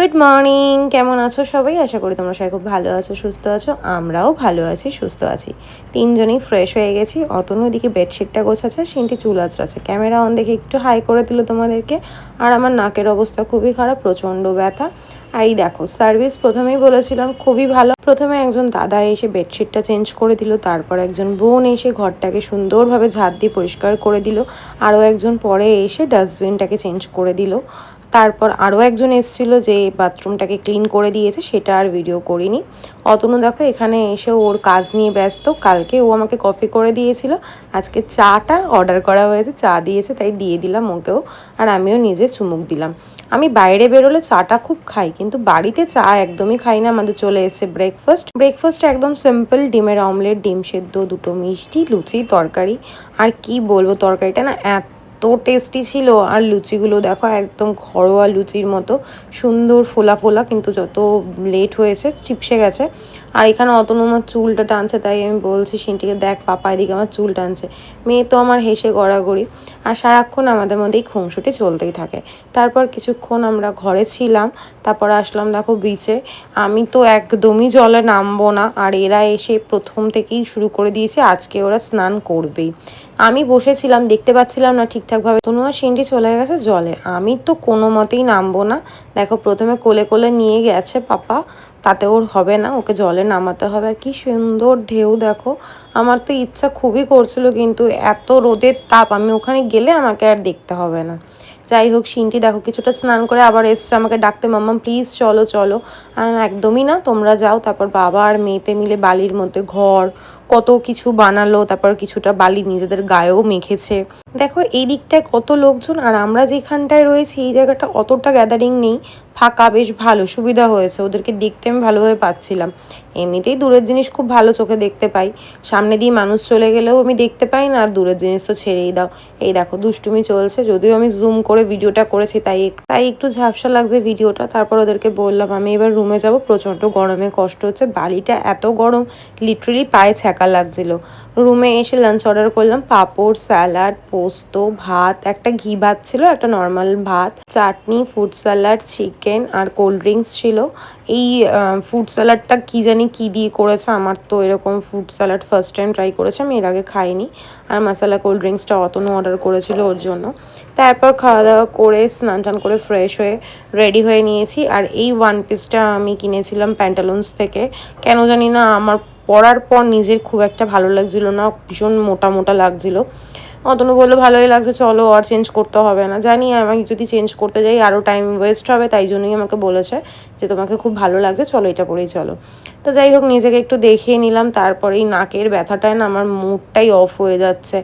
Good morning, কেমন আছো সবাই? আশা করি তোমরা সবাই খুব ভালো আছো, সুস্থ আছো। আমরাও ভালো আছি, সুস্থ আছি। তিনজনেই ফ্রেশ হয়ে গেছি। অতনু এদিকে বেডশিটটা গোছাচ্ছে, সিনটি চুল আঁচড়াচ্ছে। ক্যামেরা অন দেখে একটু হাই করে দিল তোমাদেরকে। আর আমার নাকের অবস্থা খুবই খারাপ, প্রচণ্ড ব্যথা। আর এই দেখো, সার্ভিস প্রথমেই বলেছিলাম খুবই ভালো। প্রথমে একজন দাদা এসে বেডশিটটা চেঞ্জ করে দিল, তারপর একজন বোন এসে ঘরটাকে সুন্দরভাবে ঝাড় দিয়ে পরিষ্কার করে দিল। আরও একজন পরে এসে ডাস্টবিনটাকে চেঞ্জ করে দিল। তারপর আরও একজন এসেছিল যে বাথরুমটাকে ক্লিন করে দিয়েছে, সেটা আর ভিডিও করিনি। অতনু দেখো এখানে এসে ওর কাজ নিয়ে ব্যস্ত। কালকে ও আমাকে কফি করে দিয়েছিল, আজকে চাটা অর্ডার করা হয়েছে, চা দিয়েছে তাই দিয়ে দিলাম ওকেও। আর আমিও নিজে চুমুক দিলাম। আমি বাইরে বেরোলে চাটা খুব খাই, কিন্তু বাড়িতে চা একদমই খাই না। আমাদের চলে এসছে ব্রেকফাস্ট একদম সিম্পল, ডিমের অমলেট, ডিম সেদ্ধ, দুটো মিষ্টি, লুচি, তরকারি। আর কি বলবো, তরকারিটা না এত টেস্টি ছিল। আর লুচিগুলো দেখো একদম ঘরোয়া লুচির মতো সুন্দর ফোলা ফোলা, কিন্তু যত লেট হয়েছে চিপসে গেছে। আর এখানে অতনু আমার চুলটা টানছে, তাই আমি বলছি সিনটিকে, দেখ পাপা এদিকে আমার চুল টানছে। মেয়ে তো আমার হেসে গড়াগড়ি। আর সারাক্ষণ আমাদের মধ্যে এই খুনসুটি চলতেই থাকে। তারপর কিছুক্ষণ আমরা ঘরে ছিলাম, তারপর আসলাম দেখো বিচে। আমি তো একদমই জলে নামবো না, আর এরা এসে প্রথম থেকেই শুরু করে দিয়েছে, আজকে ওরা স্নান করবেই। আমি বসেছিলাম, দেখতে পাচ্ছিলাম না ঠিকঠাকভাবে। তনু আর সিনটি চলে গেছে জলে, আমি তো কোনো মতেই নামবো না। দেখো প্রথমে কোলে কোলে নিয়ে গেছে পাপা, তাতে ওর হবে না, ওকে জলে নামাতে হবে। আর কি সুন্দর ঢেউ দেখো। আমার তো ইচ্ছা খুবই করছিল, কিন্তু এত রোদের তাপ, আমি ওখানে গেলে আমাকে আর দেখতে হবে না। যাই হোক, সিনটি দেখো কিছুটা স্নান করে আবার এসছে আমাকে ডাকতে, মাম্মা প্লিজ চলো চলো। একদমই না, তোমরা যাও। তারপর বাবা আর মেয়েতে মিলে বালির মধ্যে ঘর কত কিছু বানালো, তারপর কিছুটা বালি নিজেদের গায়েও মেখেছে। দেখো এই দিকটায় কত লোকজন, আর আমরা যেখানটায় রয়েছি এই জায়গাটা অতটা গ্যাদারিং নেই, ফাঁকা, বেশ ভালো সুবিধা হয়েছে। ওদেরকে দেখতে আমি ভালোভাবে পাচ্ছিলাম। এমনিতেই দূরের জিনিস খুব ভালো চোখে দেখতে পাই, সামনে দিয়ে মানুষ চলে গেলেও আমি দেখতে পাই না, আর দূরের জিনিস তো ছেড়েই দাও। এই দেখো দুষ্টুমি চলছে, যদিও আমি জুম করে ভিডিওটা করেছি তাই একটু ঝাপসা লাগছে ভিডিওটা। তারপর ওদেরকে বললাম আমি এবার রুমে যাব, প্রচণ্ড গরমে কষ্ট হচ্ছে, বালিটা এত গরম লিটারেলি পায়ে ছ্যাঁকা লাগছিল। রুমে এসে লাঞ্চ অর্ডার করলাম, পাঁপড়, স্যালাড, পোস্ত, ভাত, একটা ঘি ভাত ছিল, একটা নর্মাল ভাত, চাটনি, ফ্রুট স্যালাড, চিকেন আর কোল্ড ড্রিঙ্কস ছিল। এই ফ্রুট স্যালাডটা কী জানি কী দিয়ে করেছে, আমার তো এরকম fruit salad first time try করেছে, আমি এর আগে খাইনি। আর মশলা কোল্ড ড্রিঙ্কসটা অতনু অর্ডার করেছিল ওর জন্য। তারপর খাওয়া দাওয়া করে স্নান টান করে ফ্রেশ হয়ে রেডি হয়ে নিয়েছি। আর এই ওয়ান পিসটা আমি কিনেছিলাম প্যান্টালুন্স থেকে, কেন জানি না আমার পরার পর নিজের খুব একটা ভালো লাগছিল না, ভীষণ মোটা মোটা লাগছিল। অতনু বললো ভালোই লাগছে, চলো আর চেঞ্জ করতে হবে না। জানি আমি যদি চেঞ্জ করতে যাই আরও টাইম ওয়েস্ট হবে, তাই জন্যই আমাকে বলেছে যে তোমাকে খুব ভালো লাগছে, চলো এটা পরেই চলো। তো যাই হোক, নিজেকে একটু দেখিয়ে নিলাম। তারপরে এই নাকের ব্যথাটায় না আমার মুডটাই অফ হয়ে যাচ্ছে,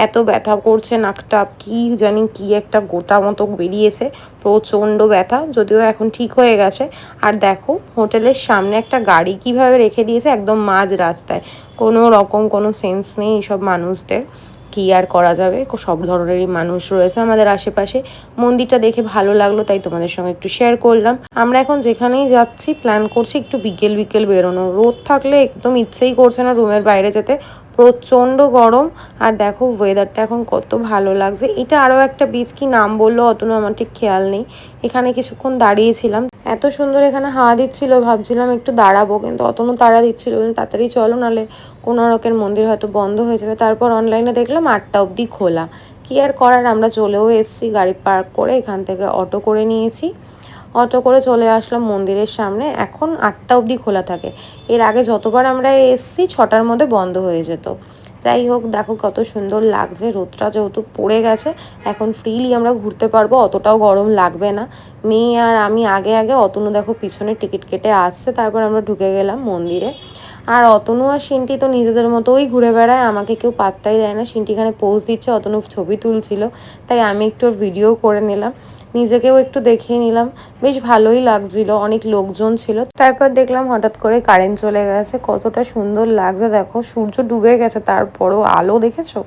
এত ব্যথা করছে নাকটা, কি জানি কি একটা গোটা মতো বেরিয়েছে, প্রচণ্ড ব্যথা। যদিও এখন ঠিক হয়ে গেছে। আর দেখো হোটেলের সামনে একটা গাড়ি কিভাবে রেখে দিয়েছে একদম মাঝ রাস্তায়, কোনো রকম কোনো সেন্স নেই এইসব মানুষদের। কি আর করা যাবে, সব ধরনেরই মানুষ রয়েছে আমাদের আশেপাশে। মন্দিরটা দেখে ভালো লাগলো, তাই তোমাদের সঙ্গে একটু শেয়ার করলাম। আমরা এখন যেখানেই যাচ্ছি প্ল্যান করছি একটু বিকেল বিকেল বেরোনো, রোদ থাকলে একদম ইচ্ছেই করছে না রুমের বাইরে যেতে, প্রচণ্ড গরম। আর দেখো ওয়েদারটা এখন কত ভালো লাগছে। এটা আরও একটা বিচ, কি নাম বললো অতনু আমার ঠিক খেয়াল নেই। এখানে কিছুক্ষণ দাঁড়িয়েছিলাম, এত সুন্দর এখানে হাওয়া দিচ্ছিল, ভাবছিলাম একটু দাঁড়াবো, কিন্তু অতনু তাড়া দিচ্ছিল তাড়াতাড়ি চলো, নাহলে কোণারকের মন্দির হয়তো বন্ধ হয়ে যাবে। তারপর অনলাইনে দেখলাম 8টা অবধি খোলা। কি আর করার, আমরা চলেও এসেছি, গাড়ি পার্ক করে এখান থেকে অটো করে নিয়েছি। অটো করে চলে আসলাম মন্দিরের সামনে। এখন 8টা অবধি খোলা থাকে, এর আগে যতবার আমরা এসেছি 6টার মধ্যে বন্ধ হয়ে যেত। যাই হোক, দেখো কত সুন্দর লাগছে, রোদটা যেহেতু পড়ে গেছে এখন ফ্রিলি আমরা ঘুরতে পারবো, অতটাও গরম লাগবে না। মেয়ে আর আমি আগে আগে, অতনু দেখো পিছনে টিকিট কেটে আসছে, তারপর আমরা ঢুকে গেলাম মন্দিরে। আর অতনু আর সিনটি তো নিজেদের মতোই ঘুরে বেড়ায়, আমাকে কেউ পাত্তাই দেয় না। সিনটি এখানে পোজ দিচ্ছে, অতনু ছবি তুলছিল, তাই আমি একটু ভিডিও করে নিলাম, নিজেকেও একটু দেখিয়ে নিলাম। বেশ ভালোই লাগছিল, অনেক লোকজন ছিল। তারপর দেখলাম হঠাৎ করে কারেন্ট চলে গেছে, কতটা সুন্দর লাগছে দেখো, সূর্য ডুবে গেছে তারপরও আলো দেখেছো।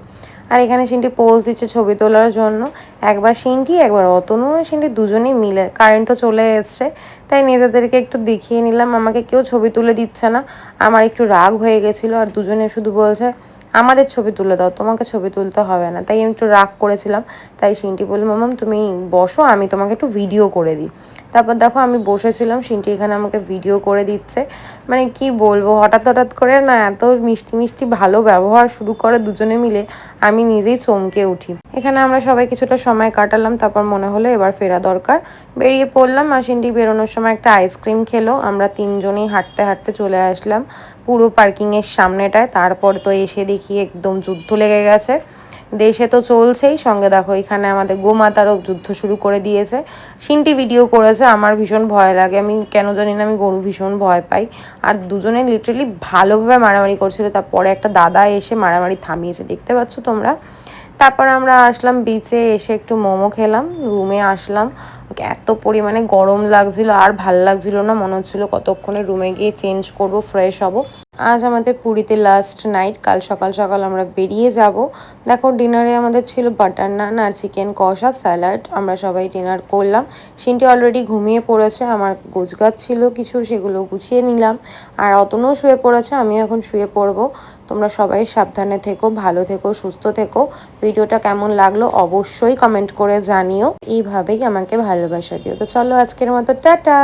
আর এখানে সিনটি পোজ দিচ্ছে ছবি তোলার জন্য, একবার সিনটি একবার অতনু, সিনটি দুজনেই মিলে। কারেন্টও চলে এসছে, তাই নিজেদেরকে একটু দেখিয়ে নিলাম। আমাকে কেউ ছবি তুলে দিচ্ছে না, আমার একটু রাগ হয়ে গেছিলো। আর দুজনে শুধু বলছে আমাদের ছবি তুলে দাও, তোমাকে ছবি তুলতে হবে না। তাই আমি একটু রাগ করেছিলাম, তাই সিনটি বলল মামাম তুমি বসো, আমি তোমাকে একটু ভিডিও করে দিই। তারপর দেখো আমি বসেছিলাম, সিনটি এখানে আমাকে ভিডিও করে দিচ্ছে। মানে কি বলবো, হঠাৎ হঠাৎ করে না এত মিষ্টি মিষ্টি ভালো ব্যবহার শুরু করে দুজনে মিলে, আমি নিজেই চমকে উঠি। এখানে আমরা সবাই কিছুটা সময় কাটালাম, তারপর মনে হলো এবার ফেরা দরকার, বেরিয়ে পড়লাম। আর সিনটি বেরোনোর সময় একটা আইসক্রিম খেলো। আমরা তিনজনেই হাঁটতে হাঁটতে চলে আসলাম পুরো পার্কিংয়ের সামনেটায়। তারপর তো এসে দেখি একদম যুদ্ধ লেগে গেছে, দেশে তো চলছেই, সঙ্গে দেখো এখানে আমাদের গোমাতারও যুদ্ধ শুরু করে দিয়েছে। সিনটি ভিডিও করেছে, আমার ভীষণ ভয় লাগে, আমি কেন জানি না আমি গরু ভীষণ ভয় পাই। আর দুজনে লিটারালি ভালোভাবে মারামারি করছিল, তারপরে একটা দাদা এসে মারামারি থামিয়েছে, দেখতে পাচ্ছ তোমরা। তারপর আমরা আসলাম বিচে, এসে একটু মোমো খেলাম, রুমে আসলাম। এত পরিমাণে গরম লাগছিল আর ভাল লাগছিল না, মনে হচ্ছিল কতক্ষণে রুমে গিয়ে চেঞ্জ করব, ফ্রেশ হব। আজ আমাদের পুরীতে লাস্ট নাইট, কাল সকাল সকাল আমরা বেরিয়ে যাব। দেখো ডিনারে আমাদের ছিল বাটার নান আর চিকেন কষা, স্যালাড। আমরা সবাই ডিনার করলাম। সিনটি অলরেডি ঘুমিয়ে পড়েছে, আমার গোছগাছ ছিল কিছু, সেগুলো গুছিয়ে নিলাম। আর অতনও শুয়ে পড়েছে, আমিও এখন শুয়ে পড়বো। তোমরা সবাই সাবধানে থেকো, ভালো থেকো, সুস্থ থেকো। ভিডিওটা কেমন লাগলো অবশ্যই কমেন্ট করে জানিও, এইভাবেই আমাকে ভালোবাসা দিও। তো চলো আজকের মতো টাটা।